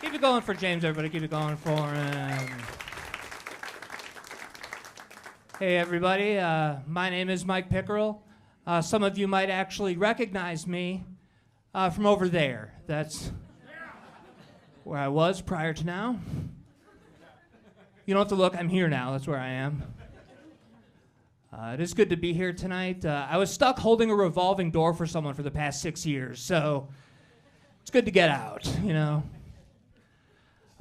Keep it going for James, everybody. Keep it going for him. Hey, everybody. My name is Mike Pickerel. Some of you might actually recognize me from over there. That's where I was prior to now. You don't have to look. I'm here now. That's where I am. It is good to be here tonight. I was stuck holding a revolving door for someone for the past 6 years, so it's good to get out, you know.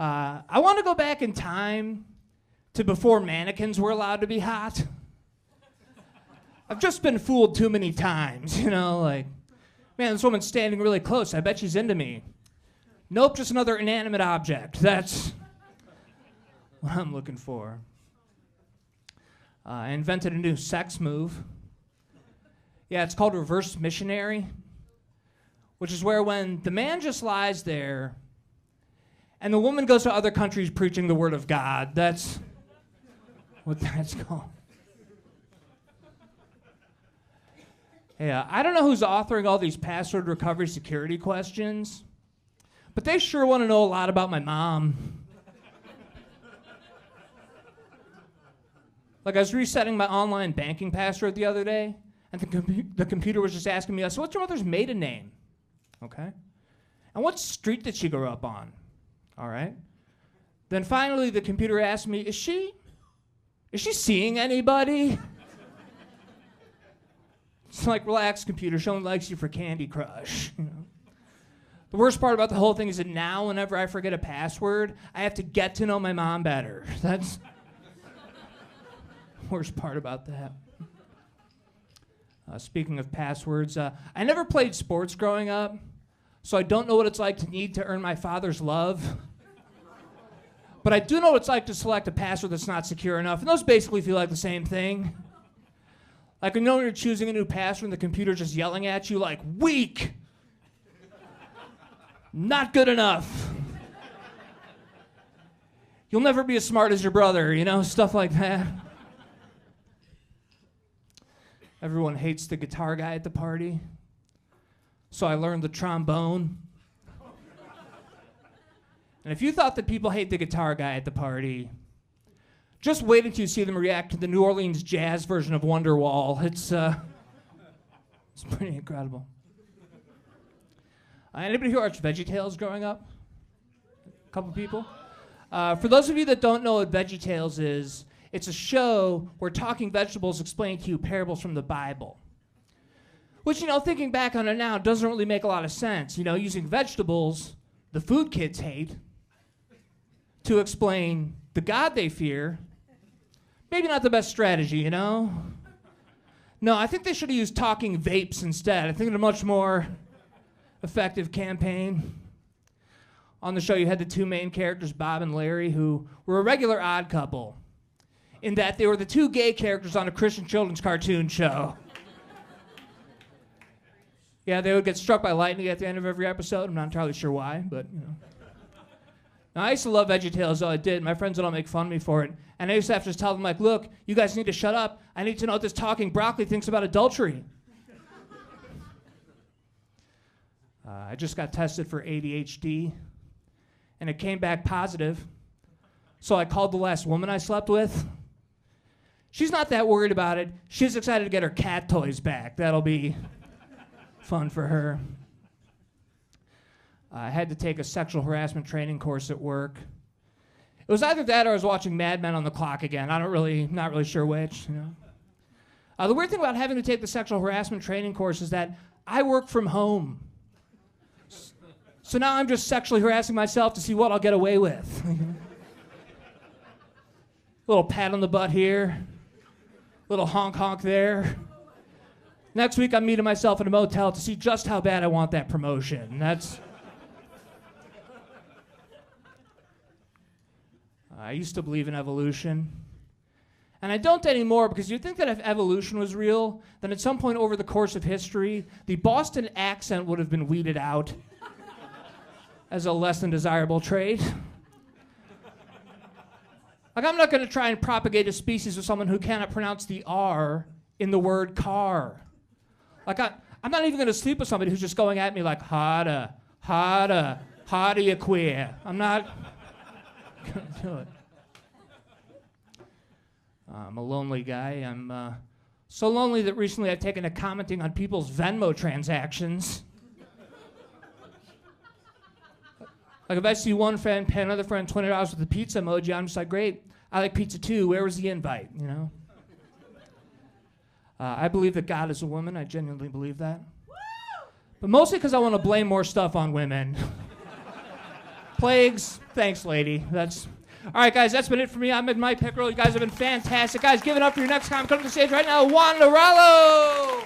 I want to go back in time to before mannequins were allowed to be hot. I've just been fooled too many times, you know, like, man, this woman's standing really close. I bet she's into me. Nope, just another inanimate object. That's what I'm looking for. I invented a new sex move. Yeah, it's called reverse missionary, which is where when the man just lies there and the woman goes to other countries preaching the word of God, that's what that's called. Yeah, I don't know who's authoring all these password recovery security questions, but they sure want to know a lot about my mom. Like, I was resetting my online banking password the other day, and the computer was just asking me, so what's your mother's maiden name? Okay. And what street did she grow up on? All right. Then finally, the computer asked me, is she seeing anybody? It's like, relax, computer. She only likes you for Candy Crush. You know? The worst part about the whole thing is that now, whenever I forget a password, I have to get to know my mom better. That's the worst part about that. Speaking of passwords, I never played sports growing up, so I don't know what it's like to need to earn my father's love. But I do know what it's like to select a password that's not secure enough, and those basically feel like the same thing. Like when you're choosing a new password and the computer's just yelling at you like, weak! Not good enough. You'll never be as smart as your brother, you know, stuff like that. Everyone hates the guitar guy at the party, so I learned the trombone. And if you thought that people hate the guitar guy at the party, just wait until you see them react to the New Orleans jazz version of Wonderwall. It's pretty incredible. Anybody who watched VeggieTales growing up? A couple people? For those of you that don't know what VeggieTales is, it's a show where talking vegetables explain to you parables from the Bible. Which, you know, thinking back on it now, doesn't really make a lot of sense. You know, using vegetables, the food kids hate, to explain the God they fear, maybe not the best strategy, you know? No, I think they should have used talking vapes instead. I think it's a much more effective campaign. On the show, you had the two main characters, Bob and Larry, who were a regular odd couple, in that they were the two gay characters on a Christian children's cartoon show. Yeah, they would get struck by lightning at the end of every episode. I'm not entirely sure why, but, you know. Now, I used to love VeggieTales, though I did. My friends would all make fun of me for it. And I used to have to just tell them, like, look, you guys need to shut up. I need to know what this talking broccoli thinks about adultery. I just got tested for ADHD, and it came back positive. So I called the last woman I slept with. She's not that worried about it. She's excited to get her cat toys back. That'll be fun for her. I had to take a sexual harassment training course at work. It was either that or I was watching Mad Men on the clock again. Not really sure which. You know. The weird thing about having to take the sexual harassment training course is that I work from home. So now I'm just sexually harassing myself to see what I'll get away with. Little pat on the butt here. Little honk honk there. Next week I'm meeting myself in a motel to see just how bad I want that promotion. I used to believe in evolution. And I don't anymore because you'd think that if evolution was real, then at some point over the course of history, the Boston accent would have been weeded out as a less than desirable trait. Like, I'm not going to try and propagate a species with someone who cannot pronounce the R in the word car. Like, I'm not even going to sleep with somebody who's just going at me like, hada, hada, How do you queer? I'm not gonna do it. I'm a lonely guy. I'm so lonely that recently I've taken to commenting on people's Venmo transactions. Like if I see one friend pay another friend $20 with a pizza emoji, I'm just like, great, I like pizza too. Where was the invite, you know? I believe that God is a woman. I genuinely believe that. But mostly because I want to blame more stuff on women. Plagues, thanks, lady. That's all right, guys. That's been it for me. I'm Mike Pickerel. You guys have been fantastic, guys. Give it up for your next comic. Come to the stage right now, Juan Norello.